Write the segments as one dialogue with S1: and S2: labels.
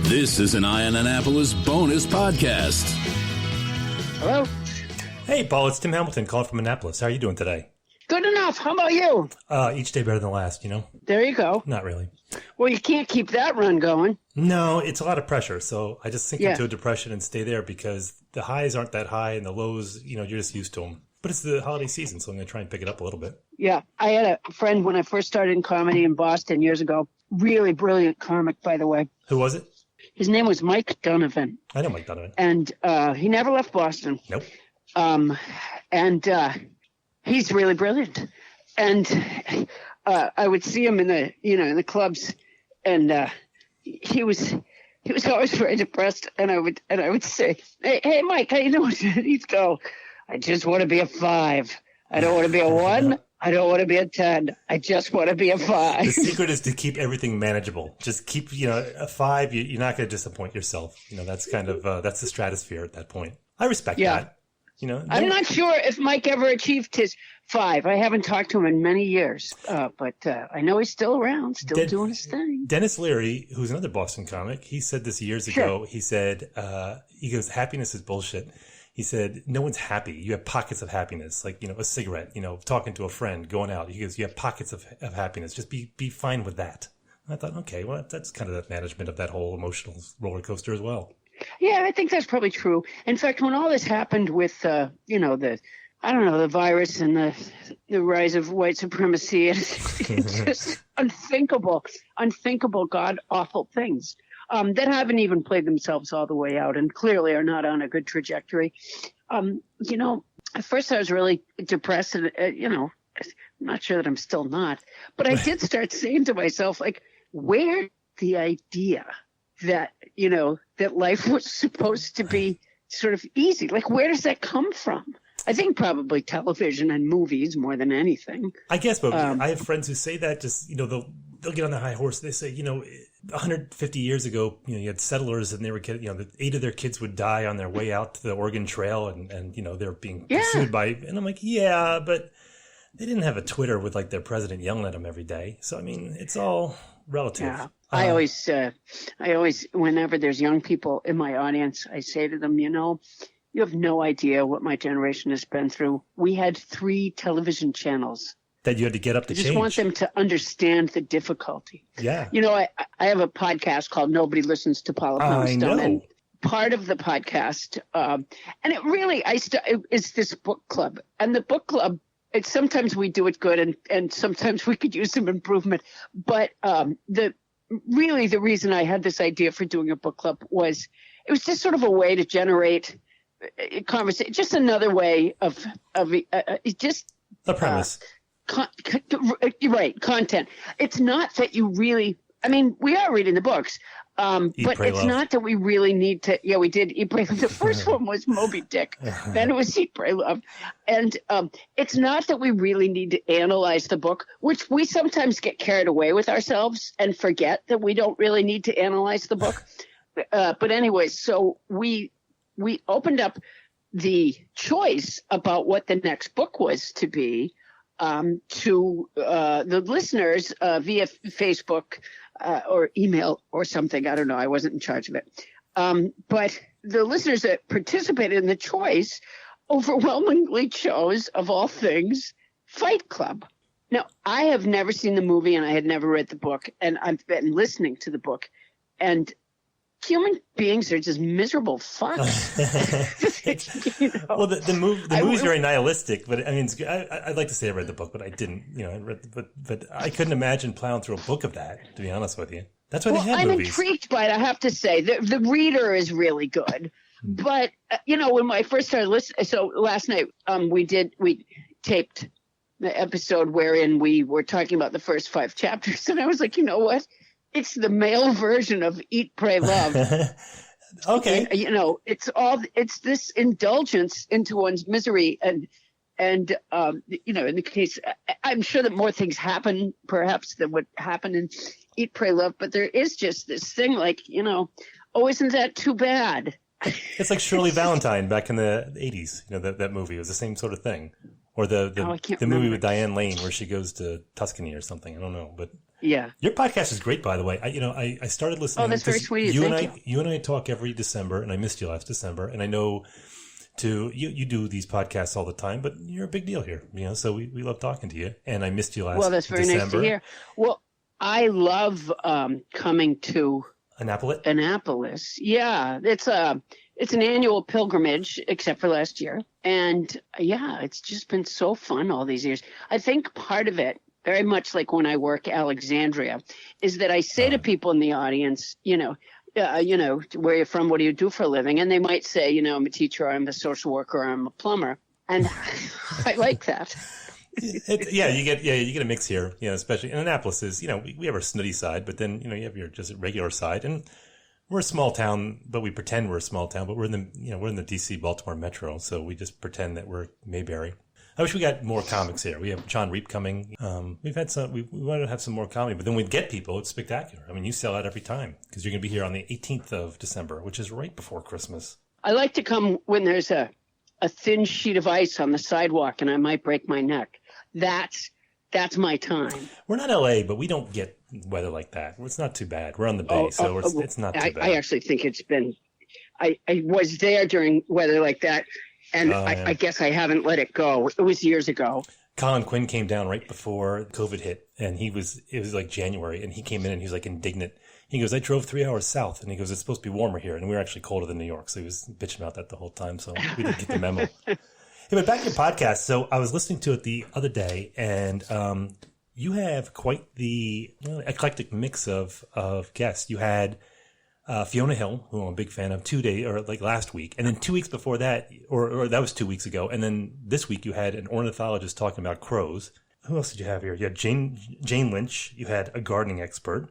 S1: This is an Eye on Annapolis bonus podcast.
S2: Hello?
S3: Hey, Paul, it's Tim Hamilton calling from Annapolis. How are you doing today?
S2: Good enough. How about you?
S3: Each day better than the last, you know?
S2: There you go.
S3: Not really.
S2: Well, you can't keep that run going.
S3: No, it's a lot of pressure. So I just sink into a depression and stay there because the highs aren't that high and the lows, you know, you're just used to them. But it's the holiday season, so I'm going to try and pick it up a little bit.
S2: Yeah. I had a friend when I first started in comedy in Boston years ago. Really brilliant comic, by the way.
S3: Who was it?
S2: His name was Mike Donovan.
S3: I know Mike Donovan.
S2: And he never left Boston.
S3: Nope.
S2: He's really brilliant. And I would see him in the clubs, and he was always very depressed. And I would say, hey Mike, how you doing? He'd go, I just want to be a 5. I don't want to be a 1. I don't want to be a 10. I just want to be a 5.
S3: The secret is to keep everything manageable. Just keep, a 5. You're not going to disappoint yourself. That's kind of that's the stratosphere at that point. I respect that.
S2: I'm not sure if Mike ever achieved his 5. I haven't talked to him in many years, but I know he's still around, still doing his thing.
S3: Dennis Leary, who's another Boston comic, he said this years ago. He said, he goes, happiness is bullshit. He said, no one's happy. You have pockets of happiness, like, a cigarette, talking to a friend, going out. He goes, you have pockets of happiness. Just be fine with that. And I thought, okay, well, that's kind of the management of that whole emotional roller coaster as well.
S2: Yeah, I think that's probably true. In fact, when all this happened with, the virus and the rise of white supremacy, it's just unthinkable, god-awful things. That haven't even played themselves all the way out and clearly are not on a good trajectory. At first I was really depressed and, I'm not sure that I'm still not, but I did start saying to myself, like, where the idea that, that life was supposed to be sort of easy, like, where does that come from? I think probably television and movies more than anything.
S3: I guess, but I have friends who say that just, they'll get on the high horse. They say, 150 years ago, you had settlers and they were, 8 of their kids would die on their way out to the Oregon Trail and they're being pursued by, and I'm like, yeah, but they didn't have a Twitter with like their president yelling at them every day. So, I mean, it's all relative.
S2: Yeah. I always, whenever there's young people in my audience, I say to them, you have no idea what my generation has been through. We had 3 television channels.
S3: That you had to get up to change.
S2: I just want them to understand the difficulty.
S3: Yeah.
S2: I have a podcast called Nobody Listens to Paula Poundstone. And part of the podcast, and it really, is this book club. And the book club, sometimes we do it good and sometimes we could use some improvement. But the reason I had this idea for doing a book club was it was just sort of a way to generate conversation, just another way of just
S3: the premise.
S2: Right, content. It's not that you really, we are reading the books, but it's not that we really need to. Yeah, we did Eat, Pray, Love. The first one was Moby Dick. Then it was Eat, Pray, Love. And it's not that we really need to analyze the book, which we sometimes get carried away with ourselves and forget that we don't really need to analyze the book. But anyway, so we opened up the choice about what the next book was to be to the listeners via Facebook or email or something. I don't know. I wasn't in charge of it. But the listeners that participated in the choice overwhelmingly chose, of all things, Fight Club. Now, I have never seen the movie and I had never read the book, and I've been listening to the book, and human beings are just miserable fucks.
S3: Well, the movie's very nihilistic, but I'd like to say I read the book, but I didn't. But I couldn't imagine plowing through a book of that. To be honest with you, that's why they have movies. I'm intrigued
S2: by it. I have to say, the reader is really good. But when I first started listening, so last night we taped the episode wherein we were talking about the first 5 chapters, and I was like, you know what? It's the male version of Eat, Pray, Love.
S3: Okay.
S2: It's this indulgence into one's misery. And in the case, I'm sure that more things happen, perhaps, than what happened in Eat, Pray, Love. But there is just this thing like, isn't that too bad?
S3: It's like Shirley Valentine back in the 80s, that movie. It was the same sort of thing. Or the movie with Diane Lane where she goes to Tuscany or something. I don't know. But
S2: Yeah.
S3: Your podcast is great, by the way. I started listening.
S2: Oh, that's very sweet.
S3: You and I talk every December, and I missed you last December. And I know you do these podcasts all the time, but you're a big deal here, so we love talking to you. And I missed you last December.
S2: Well, that's very nice to hear. Well, I love coming to Annapolis. Yeah, it's an annual pilgrimage, except for last year. And yeah, it's just been so fun all these years. I think part of it, very much like when I work Alexandria, is that I say to people in the audience, where you're from, what do you do for a living? And they might say, I'm a teacher, I'm a social worker, I'm a plumber. And I like that.
S3: You get a mix here, especially in Annapolis is, we have our snooty side, but then, you have your just regular side. And we're a small town, but we pretend we're a small town, but we're in the DC Baltimore metro. So we just pretend that we're Mayberry. I wish we got more comics here. We have John Reap coming. We want to have some more comedy, but then we get people. It's spectacular. I mean, you sell out every time because you're going to be here on the 18th of December, which is right before Christmas.
S2: I like to come when there's a thin sheet of ice on the sidewalk and I might break my neck. That's my time.
S3: We're not LA, but we don't get weather like that. It's not too bad. We're on the bay, so it's not too bad.
S2: I actually think it's been. I was there during weather like that. And I guess I haven't let it go. It was years ago.
S3: Colin Quinn came down right before COVID hit, and it was like January, and he came in and he was like indignant. He goes, I drove 3 hours south, and he goes, it's supposed to be warmer here, and we were actually colder than New York, so he was bitching about that the whole time, so we didn't get the memo. Yeah, but back to your podcast. So I was listening to it the other day, and you have quite the eclectic mix of guests. You had Fiona Hill, who I'm a big fan of, 2 days or like last week, and then 2 weeks before that, or that was 2 weeks ago, and then this week you had an ornithologist talking about crows. Who else did you have here? You had Jane Lynch. You had a gardening expert.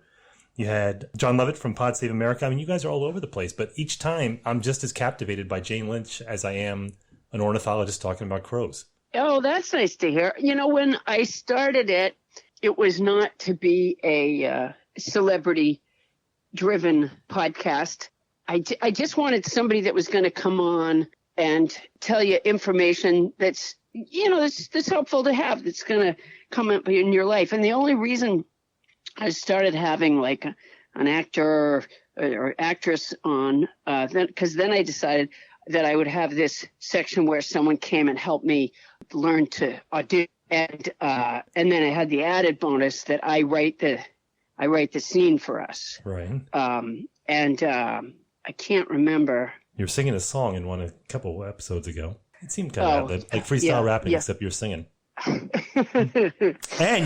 S3: You had John Lovett from Pod Save America. I mean, you guys are all over the place, but each time I'm just as captivated by Jane Lynch as I am an ornithologist talking about crows.
S2: Oh, that's nice to hear. When I started it, it was not to be a celebrity-driven podcast. I just wanted somebody that was going to come on and tell you information that's, that's helpful to have, that's going to come up in your life. And the only reason I started having like an actor or actress on, because then I decided that I would have this section where someone came and helped me learn to audition. And then I had the added bonus that I write the scene for us.
S3: Right.
S2: I can't remember.
S3: You were singing a song in a couple episodes ago. It seemed kind of like freestyle rapping, except you're singing. And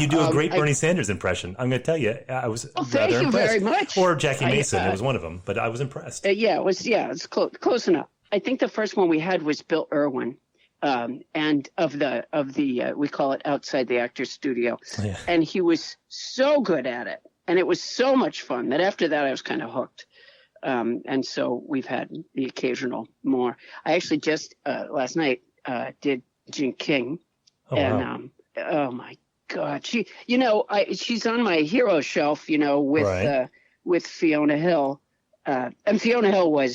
S3: you do a great Bernie Sanders impression. I'm going to tell you, I was rather impressed. Thank you very much. Or Jackie Mason, it was one of them, but I was impressed.
S2: It's close enough. I think the first one we had was Bill Irwin, and of the we call it Outside the Actors Studio, and he was so good at it, and it was so much fun that after that I was kind of hooked. And so we've had the occasional more. I actually just last night did Jean King. And oh my God, she's on my hero shelf, with Fiona Hill, and Fiona Hill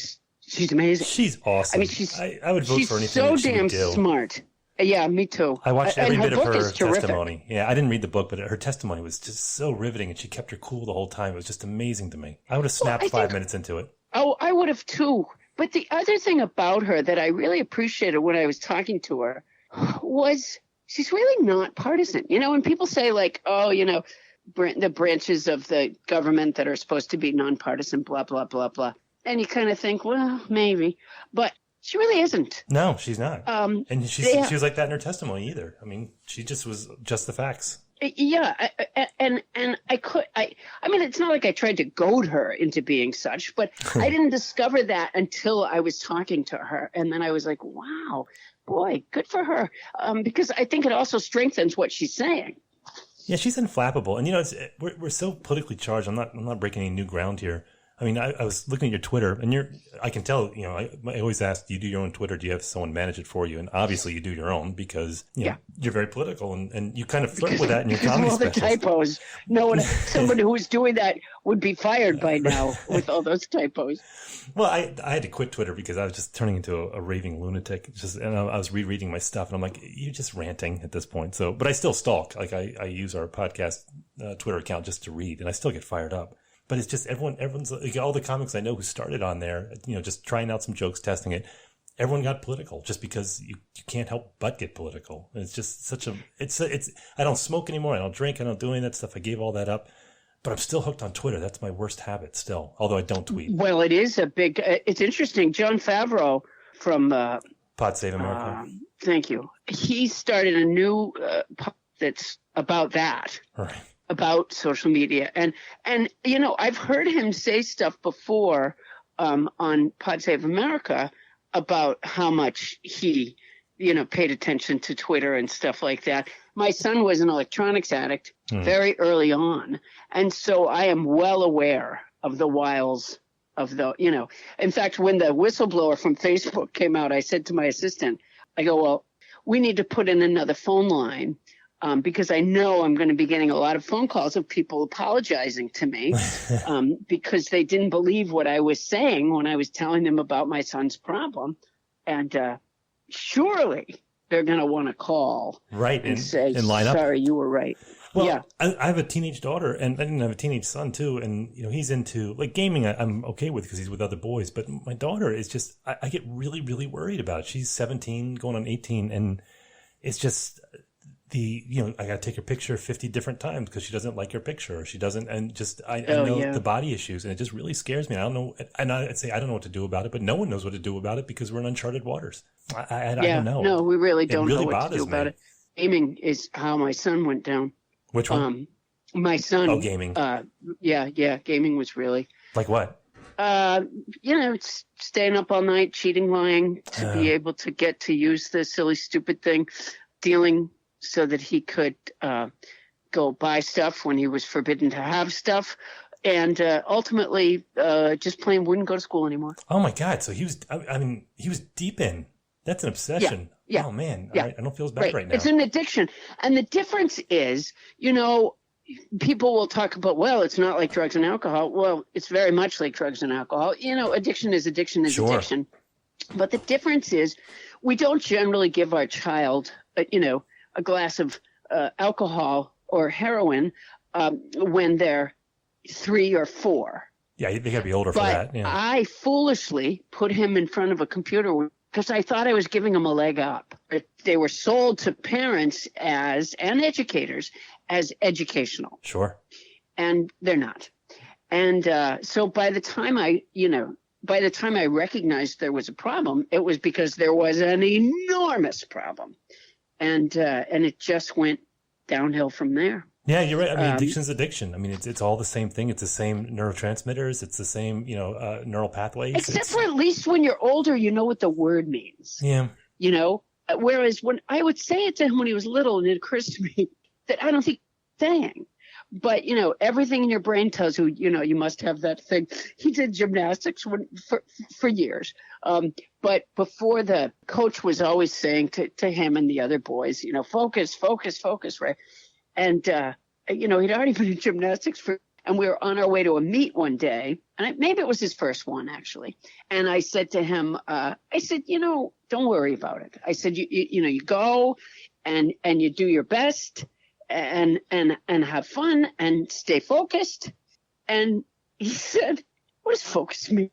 S2: she's amazing.
S3: She's awesome. I mean, I would vote for anything
S2: so
S3: that she
S2: damn
S3: would do.
S2: Smart. Yeah, me too.
S3: I watched every bit of her testimony. Yeah, I didn't read the book, but her testimony was just so riveting, and she kept her cool the whole time. It was just amazing to me. I would have snapped 5 minutes into it.
S2: Oh, I would have too. But the other thing about her that I really appreciated when I was talking to her was she's really not partisan. When people say like, oh, the branches of the government that are supposed to be nonpartisan, blah, blah, blah, blah. And you kind of think, well, maybe. But she really isn't.
S3: No, she's not. And she was like that in her testimony either. I mean, she just was just the facts.
S2: Yeah. And I mean, it's not like I tried to goad her into being such, but I didn't discover that until I was talking to her. And then I was like, wow. Boy, good for her, because I think it also strengthens what she's saying.
S3: Yeah, she's inflappable, and we're so politically charged. I'm not breaking any new ground here, I mean, I was looking at your Twitter, and I can tell, I always ask, do you do your own Twitter? Do you have someone manage it for you? And obviously you do your own because, you're very political and you kind of flirt with that in your comedy
S2: all the
S3: specials.
S2: typos. Someone who was doing that would be fired by now with all those typos.
S3: Well, I had to quit Twitter because I was just turning into a raving lunatic. And I was rereading my stuff, and I'm like, you're just ranting at this point. So, but I still stalk. Like I use our podcast Twitter account just to read, and I still get fired up. But it's just everyone's like, all the comics I know who started on there, just trying out some jokes, testing it. Everyone got political just because you can't help but get political. And it's just I don't smoke anymore. I don't drink. I don't do any of that stuff. I gave all that up. But I'm still hooked on Twitter. That's my worst habit still, although I don't tweet.
S2: Well, it is it's interesting. Jon Favreau from
S3: Pod Save America.
S2: Thank you. He started a new pod that's about that.
S3: Right.
S2: About social media. And I've heard him say stuff before on Pod Save America about how much he, paid attention to Twitter and stuff like that. My son was an electronics addict very early on. And so I am well aware of the wiles of in fact, when the whistleblower from Facebook came out, I said to my assistant, I go, well, we need to put in another phone line. Because I know I'm going to be getting a lot of phone calls of people apologizing to me because they didn't believe what I was saying when I was telling them about my son's problem. And surely they're going to want to call and say,
S3: line up.
S2: Sorry, you were right.
S3: Well,
S2: yeah.
S3: I have a teenage daughter, and I didn't have a teenage son, too. And, he's into, like, gaming I'm okay with because he's with other boys. But my daughter is just, I get really, really worried about it. She's 17, going on 18, and it's just... I got to take her picture 50 different times because she doesn't like her picture or she doesn't. And just, I know the body issues and it just really scares me. I don't know. And I'd say, I don't know what to do about it, but no one knows what to do about it because we're in uncharted waters. I don't know.
S2: No, we really don't
S3: know
S2: what to do about it. Gaming is how my son went down.
S3: Which one?
S2: My son.
S3: Oh, gaming.
S2: Yeah. Gaming was really.
S3: Like what?
S2: It's staying up all night, cheating, lying to be able to get to use the silly, stupid thing, stealing so that he could go buy stuff when he was forbidden to have stuff, and ultimately just plain wouldn't go to school anymore.
S3: Oh, my God. So he was deep in. That's an obsession.
S2: Yeah.
S3: Oh, man.
S2: Yeah.
S3: I don't feel as bad right now.
S2: It's an addiction. And the difference is, people will talk about, well, it's not like drugs and alcohol. Well, it's very much like drugs and alcohol. Addiction is addiction. But the difference is we don't generally give our child, a glass of alcohol or heroin when they're 3 or 4.
S3: Yeah, they got to be older for that. Yeah.
S2: I foolishly put him in front of a computer because I thought I was giving him a leg up. They were sold to parents and educators as educational.
S3: Sure.
S2: And they're not. And so by the time I recognized there was a problem, it was because there was an enormous problem. And it just went downhill from there.
S3: Yeah, you're right. I mean, addiction is addiction. I mean, it's all the same thing. It's the same neurotransmitters. It's the same, neural pathways.
S2: Except for at least when you're older, you know what the word means.
S3: Yeah.
S2: Whereas when I would say it to him when he was little, and it occurs to me that I don't think he's saying. But, everything in your brain tells you, you must have that thing. He did gymnastics for years. But before, the coach was always saying to him and the other boys, focus, right? And, he'd already been in gymnastics and we were on our way to a meet one day. And maybe it was his first one, actually. And I said to him, don't worry about it. I said, you go and you do your best. And have fun and stay focused. And he said, what does focus mean?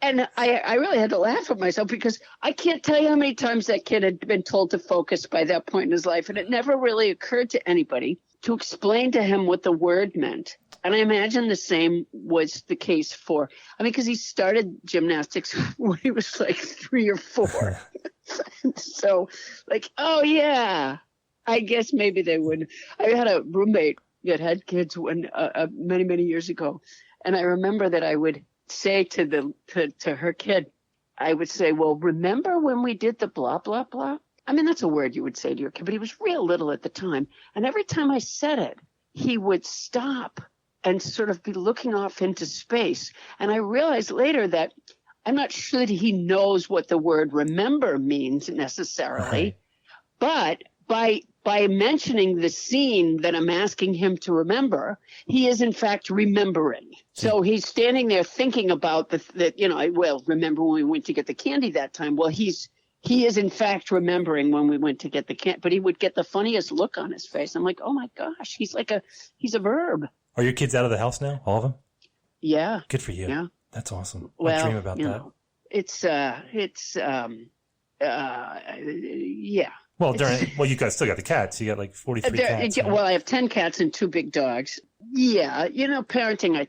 S2: And I really had to laugh at myself because I can't tell you how many times that kid had been told to focus by that point in his life. And it never really occurred to anybody to explain to him what the word meant. And I imagine the same was the case because he started gymnastics when he was like 3 or 4. So oh yeah. I guess maybe they would. I had a roommate that had kids many, many years ago. And I remember that I would say to her kid, I would say, well, remember when we did the blah, blah, blah? I mean, that's a word you would say to your kid, but he was real little at the time. And every time I said it, he would stop and sort of be looking off into space. And I realized later that I'm not sure that he knows what the word remember means necessarily, but by mentioning the scene that I'm asking him to remember, he is in fact remembering. So he's standing there thinking about remember when we went to get the candy that time? Well, he is in fact remembering when we went to get the candy, but he would get the funniest look on his face. I'm like, oh my gosh, he's a verb.
S3: Are your kids out of the house now? All of them?
S2: Yeah.
S3: Good for you.
S2: Yeah.
S3: That's awesome.
S2: Well,
S3: I dream about that.
S2: Know, yeah.
S3: Well, you guys still got the cats. You got like 43 cats.
S2: Right? Well, I have 10 cats and 2 big dogs. Yeah. Parenting,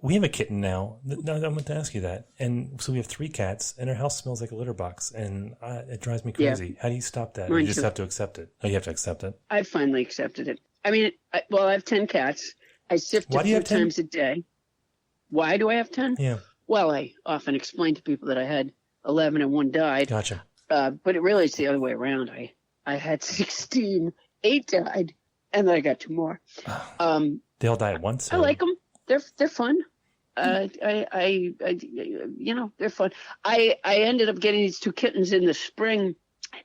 S3: we have a kitten now. No, I meant to ask you that. And so we have 3 cats, and our house smells like a litter box, and it drives me crazy. Yeah. How do you stop that? You just have to accept it. Oh, you have to accept it.
S2: I finally accepted it. I mean, I have 10 cats. I sift it 4 times a day. Why do I have 10?
S3: Yeah.
S2: Well, I often explain to people that I had 11 and 1 died.
S3: Gotcha.
S2: But it really is the other way around. I had 16, 8 died, and then I got 2 more.
S3: They all die at once?
S2: I like them. They're fun. They're fun. I ended up getting these 2 kittens in the spring,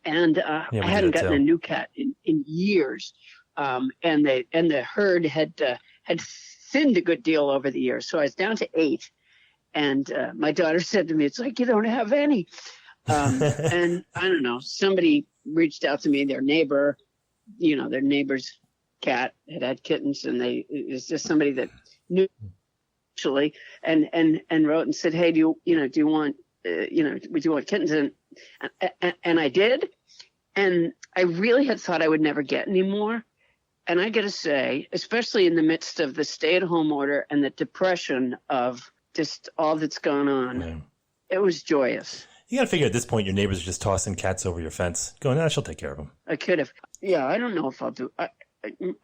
S2: and I hadn't gotten a new cat in years. And the herd had thinned a good deal over the years, so I was down to 8. And my daughter said to me, "It's like you don't have any." And I don't know. Somebody reached out to me. Their neighbor's cat had kittens, and it's just somebody that knew actually, and wrote and said, "Hey, do you want kittens?" And I did, and I really had thought I would never get any more. And I got to say, especially in the midst of the stay-at-home order and the depression of just all that's gone on, It was joyous.
S3: You got to figure at this point your neighbors are just tossing cats over your fence, going, she'll take care of them.
S2: I could have. Yeah, I don't know if I'll do. I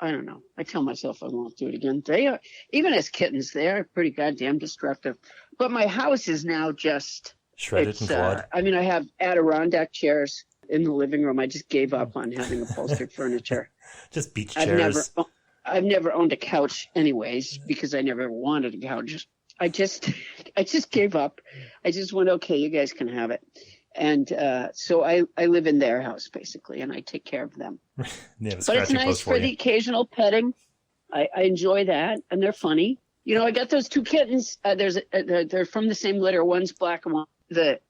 S2: don't know. I tell myself I won't do it again. They are, even as kittens, they are pretty goddamn destructive. But my house is now just
S3: shredded and flawed.
S2: I have Adirondack chairs in the living room. I just gave up on having upholstered furniture.
S3: Just beach chairs.
S2: I've never owned a couch anyways because I never wanted a couch. I just gave up. I just went, okay, you guys can have it. And so I live in their house basically, and I take care of them. But it's nice for the occasional petting. I enjoy that, and they're funny. I got those 2 kittens. They're from the same litter. One's black and one. The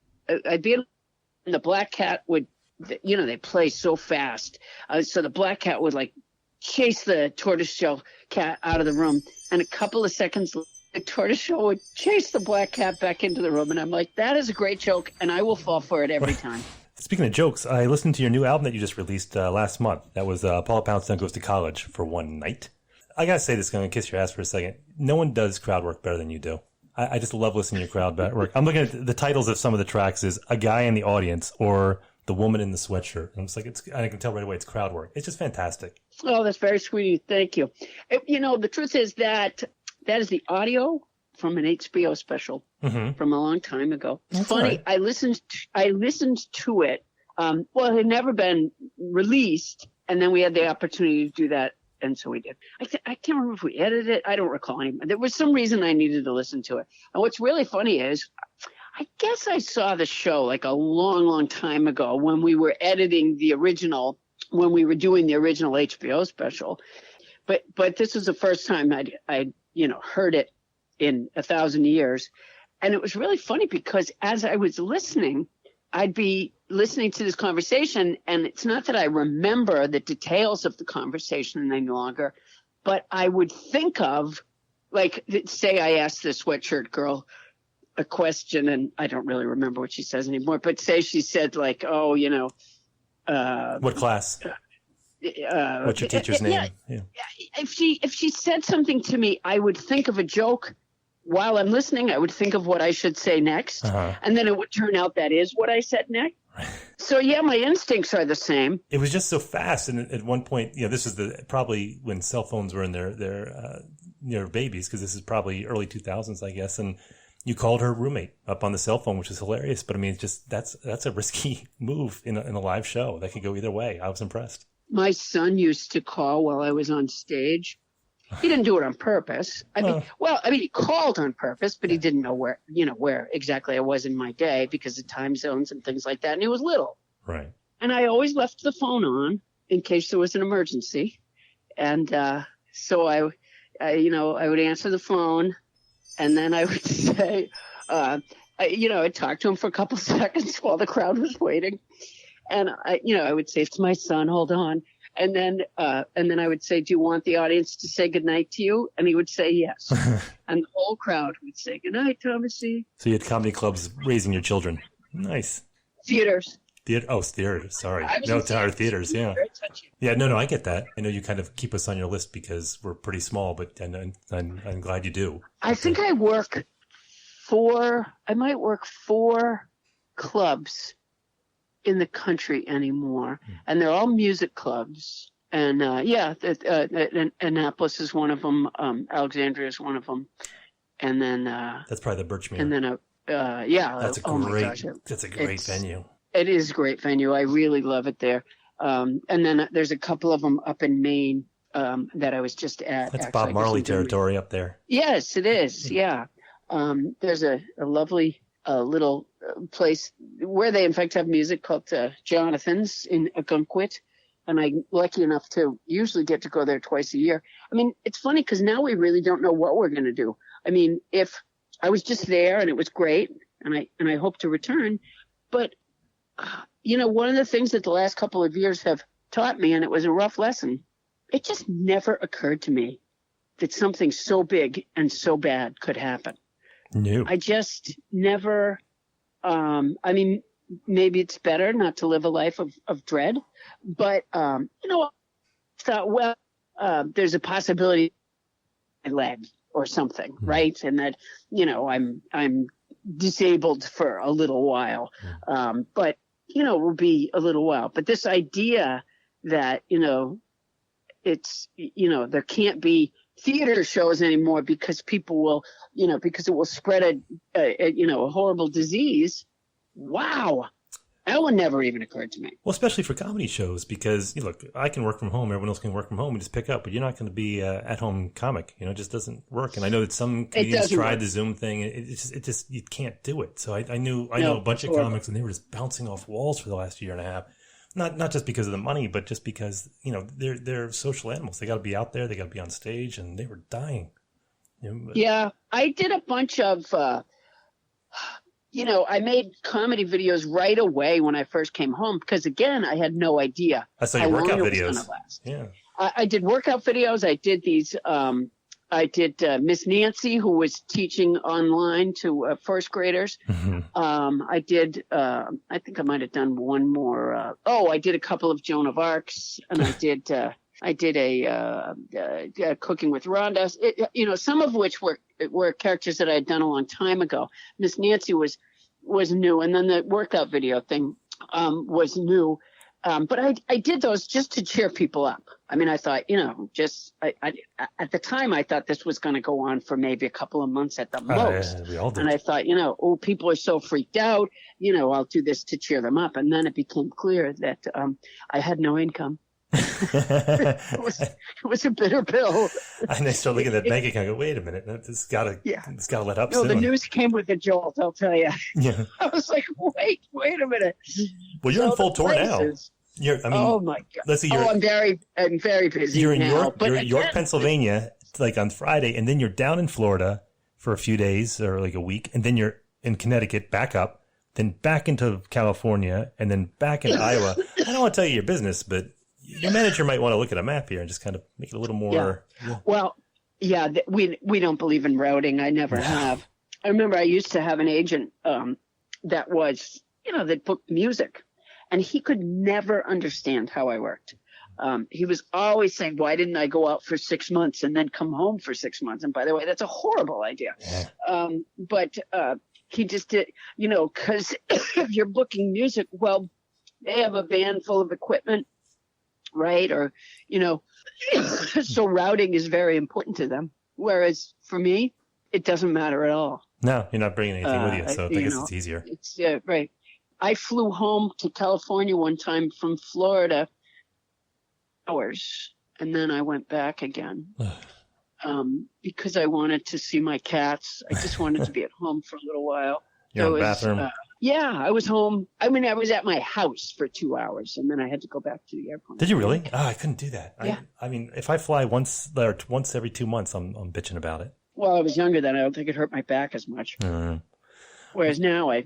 S2: black cat would, they play so fast. So the black cat would like chase the tortoiseshell cat out of the room, and a couple of seconds later, the tortoiseshell would chase the black cat back into the room. And I'm like, that is a great joke, and I will fall for it every time.
S3: Speaking of jokes, I listened to your new album that you just released last month. That was Paula Poundstone Goes to College for One Night. I got to say this, I'm going to kiss your ass for a second. No one does crowd work better than you do. I just love listening to your crowd work. I'm looking at the titles of some of the tracks is A Guy in the Audience or The Woman in the Sweatshirt. And it's like, I can tell right away it's crowd work. It's just fantastic.
S2: Oh, that's very sweet. Thank you. The truth is that is the audio from an HBO special from a long time ago. It's
S3: That's
S2: funny.
S3: Right.
S2: I listened to it. It had never been released, and then we had the opportunity to do that, and so we did. I can't remember if we edited it. I don't recall anymore. There was some reason I needed to listen to it. And what's really funny is, I guess I saw the show like a long, long time ago when we were editing the original, when we were doing the original HBO special. But this was the first time I'd heard it in 1,000 years. And it was really funny because as I was listening, I'd be listening to this conversation, and it's not that I remember the details of the conversation any longer, but I would think of, like, say I asked the sweatshirt girl a question, and I don't really remember what she says anymore, but say she said, like,
S3: what class? What's your teacher's name?
S2: Yeah. If she said something to me, I would think of a joke while I'm listening. I would think of what I should say next, and then it would turn out that is what I said next. So yeah, my instincts are the same.
S3: It was just so fast, and at one point, this is probably when cell phones were in their babies, because this is probably early 2000s, I guess, and you called her roommate up on the cell phone, which is hilarious. But I mean, it's just that's a risky move in a live show. That could go either way. I was impressed.
S2: My son used to call while I was on stage, He didn't do it on purpose. I mean, he called on purpose, but he didn't know where exactly I was in my day because of time zones and things like that. And he was little.
S3: Right.
S2: And I always left the phone on in case there was an emergency. And so I would answer the phone, and then I would say, I'd talk to him for a couple seconds while the crowd was waiting. And I would say, it's my son, hold on. And then I would say, do you want the audience to say goodnight to you? And he would say yes. And the whole crowd would say, goodnight, Thomasy.
S3: So you had comedy clubs raising your children. Nice.
S2: Theaters.
S3: Theaters. Sorry. No, our theaters. Yeah. Yeah. No, I get that. I know you kind of keep us on your list because we're pretty small, but I'm glad you do.
S2: I think I might work 4 clubs in the country anymore, and they're all music clubs. And Annapolis is one of them. Alexandria is one of them. And then
S3: that's probably the Birchmere.
S2: And then
S3: that's a great venue.
S2: It is a great venue. I really love it there. And then there's a couple of them up in Maine that I was just at.
S3: That's Bob Marley territory up there.
S2: Yes, it is. Yeah. There's a lovely little place where they in fact have music called Jonathan's in Ogunquit, and I'm lucky enough to usually get to go there twice a year. I mean, it's funny because now we really don't know what we're going to do. I mean, if I was just there and it was great, and I hope to return, but one of the things that the last couple of years have taught me, and it was a rough lesson, it just never occurred to me that something so big and so bad could happen.
S3: No.
S2: I just never, maybe it's better not to live a life of dread, but, I thought, there's a possibility I leg or something, right? And that, I'm disabled for a little while, but, it will be a little while. But this idea that, it's, there can't be theater shows anymore because people will, because it will spread a horrible disease. Wow. That one never even occurred to me.
S3: Well, especially for comedy shows, because look, I can work from home. Everyone else can work from home and just pick up, but you're not going to be at-home comic. It just doesn't work. And I know that some comedians tried the Zoom thing. It just you can't do it. So I know a bunch of comics, and they were just bouncing off walls for the last year and a half. Not just because of the money, but just because they're social animals. They got to be out there. They got to be on stage, and they were dying.
S2: Yeah, I did a bunch of. I made comedy videos right away when I first came home because, again, I had no idea.
S3: I saw your workout videos. Yeah,
S2: I did workout videos. I did these. I did Miss Nancy, who was teaching online to first graders.
S3: Mm-hmm.
S2: I did. I think I might have done one more. I did a couple of Joan of Arc's, and I did. I did a Cooking with Rhonda. Some of which were characters that I had done a long time ago. Miss Nancy was new, and then the workout video thing was new. But I did those just to cheer people up. I mean, I thought, at the time I thought this was going to go on for maybe a couple of months at the most.
S3: We all did.
S2: And I thought, people are so freaked out, I'll do this to cheer them up. And then it became clear that I had no income. it was a bitter pill.
S3: And I started looking at that bank account and go, wait a minute, it's got to let up soon.
S2: No, the news came with a jolt, I'll tell you.
S3: Yeah.
S2: I was like, wait a minute.
S3: Well, you're on full tour now.
S2: Oh my God!
S3: Let's see.
S2: I'm very busy.
S3: You're in
S2: now,
S3: York, Pennsylvania, like on Friday, and then you're down in Florida for a few days or like a week, and then you're in Connecticut, back up, then back into California, and then back into Iowa. I don't want to tell you your business, but your manager might want to look at a map here and just kind of make it a little more.
S2: Yeah. Well, yeah, we don't believe in routing. I never have. I remember I used to have an agent that was, that booked music. And he could never understand how I worked. He was always saying, why didn't I go out for 6 months and then come home for 6 months? And by the way, that's a horrible idea.
S3: Yeah.
S2: But he just did, because if you're booking music, well, they have a van full of equipment, right? Or, so routing is very important to them. Whereas for me, it doesn't matter at all.
S3: No, you're not bringing anything with you. So I guess it's easier.
S2: It's right. I flew home to California one time from Florida hours, and then I went back again. because I wanted to see my cats. I just wanted to be at home for a little while.
S3: You're in the bathroom?
S2: Yeah, I was home. I mean, I was at my house for 2 hours, and then I had to go back to the airport.
S3: Did you really? I couldn't do that.
S2: Yeah.
S3: I mean, if I fly once every 2 months, I'm bitching about it.
S2: Well, I was younger then. I don't think it hurt my back as much. Whereas now I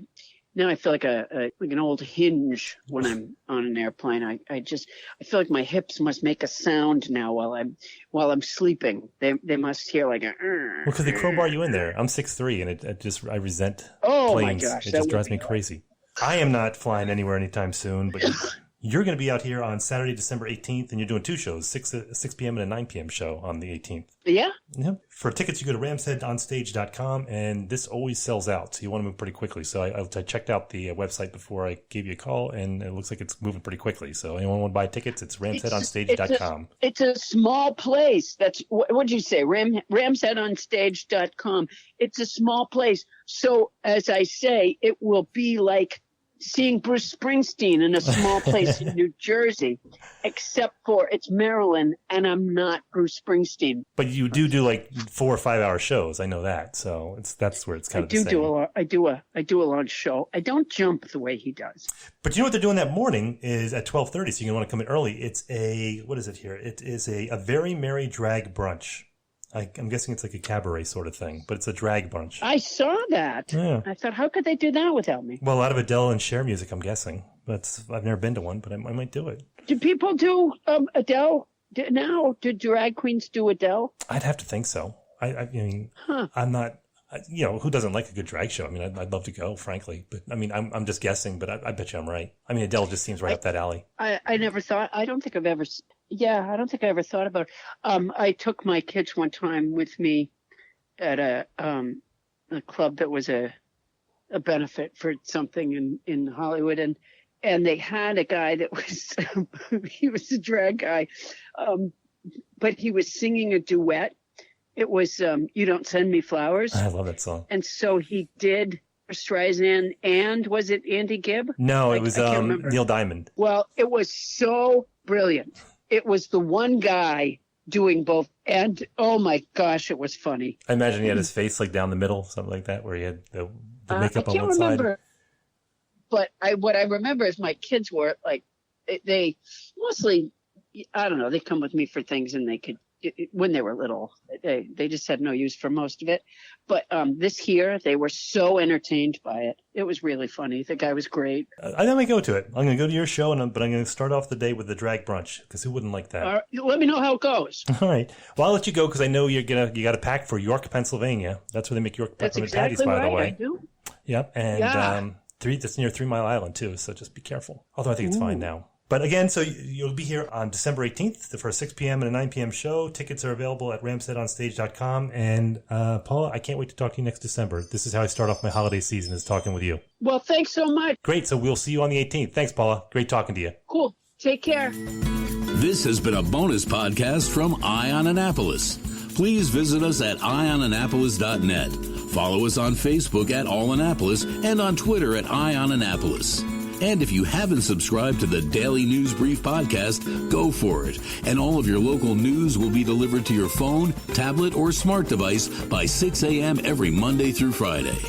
S2: feel like an old hinge when I'm on an airplane. I feel like my hips must make a sound now while I'm sleeping. They must hear like a.
S3: Well, because they crowbar you in there. I'm 6'3", and I resent planes.
S2: Oh my gosh,
S3: it just drives me crazy. I am not flying anywhere anytime soon, but you're going to be out here on Saturday, December 18th, and you're doing 2 shows, 6 p.m. and a 9 p.m. show on the 18th.
S2: Yeah.
S3: Yep. For tickets, you go to ramsheadonstage.com, and this always sells out, so you want to move pretty quickly. So I checked out the website before I gave you a call, and it looks like it's moving pretty quickly. So anyone want to buy tickets, it's ramsheadonstage.com.
S2: It's a small place. That's what did you say? Ramsheadonstage.com. It's a small place. So as I say, it will be like seeing Bruce Springsteen in a small place in New Jersey, except for it's Maryland, and I'm not Bruce Springsteen.
S3: But you do like 4 or 5 hour shows. I know that. So that's where it's kind of the same.
S2: I do a long show. I don't jump the way he does.
S3: But you know what they're doing that morning is at 12:30. So you're gonna want to come in early. It's what is it here? It is a very merry drag brunch. I'm guessing it's like a cabaret sort of thing, but it's a drag brunch.
S2: I saw that. Yeah. I thought, how could they do that without me?
S3: Well, a lot of Adele and Cher music, I'm guessing. I've never been to one, but I might do it.
S2: Do people do Adele now? Do drag queens do Adele?
S3: I'd have to think so. I mean, I'm not. Who doesn't like a good drag show? I mean, I'd love to go, frankly. But I mean, I'm just guessing, but I bet you I'm right. I mean, Adele just seems right up that alley.
S2: I never thought. I don't think I ever thought about it. I took my kids one time with me at a club that was a benefit for something in Hollywood, and they had a guy that was he was a drag guy, but he was singing a duet. It was You Don't Send Me Flowers.
S3: I love that song.
S2: And so he did Streisand, and was it Andy Gibb?
S3: No, it was Neil Diamond.
S2: Well, it was so brilliant. It was the one guy doing both, and oh my gosh, it was funny.
S3: I imagine he had his face like down the middle, something like that, where he had the makeup on one
S2: remember,
S3: side.
S2: But what I remember is my kids were like, they mostly, I don't know, they come with me for things, and they could, when they were little, they just had no use for most of it. But this year, they were so entertained by it. It was really funny. The guy was great.
S3: I might go to it. I'm going to go to your show, but I'm going to start off the day with the drag brunch, because who wouldn't like that?
S2: Let me know how it goes.
S3: All right. Well, I'll let you go, because I know you got to pack for York, Pennsylvania. That's where they make York peppermint patties, by the way.
S2: I do.
S3: Yep. And that's near 3 Mile Island, too, so just be careful. Although I think it's fine now. But again, so you'll be here on December 18th for a 6 p.m. and a 9 p.m. show. Tickets are available at ramsheadonstage.com. And Paula, I can't wait to talk to you next December. This is how I start off my holiday season, is talking with you.
S2: Well, thanks so much.
S3: Great. So we'll see you on the 18th. Thanks, Paula. Great talking to you.
S2: Cool. Take care.
S1: This has been a bonus podcast from Eye on Annapolis. Please visit us at eyeonannapolis.net. Follow us on Facebook at All Annapolis and on Twitter at Eye on Annapolis. And if you haven't subscribed to the Daily News Brief podcast, go for it. And all of your local news will be delivered to your phone, tablet, or smart device by 6 a.m. every Monday through Friday.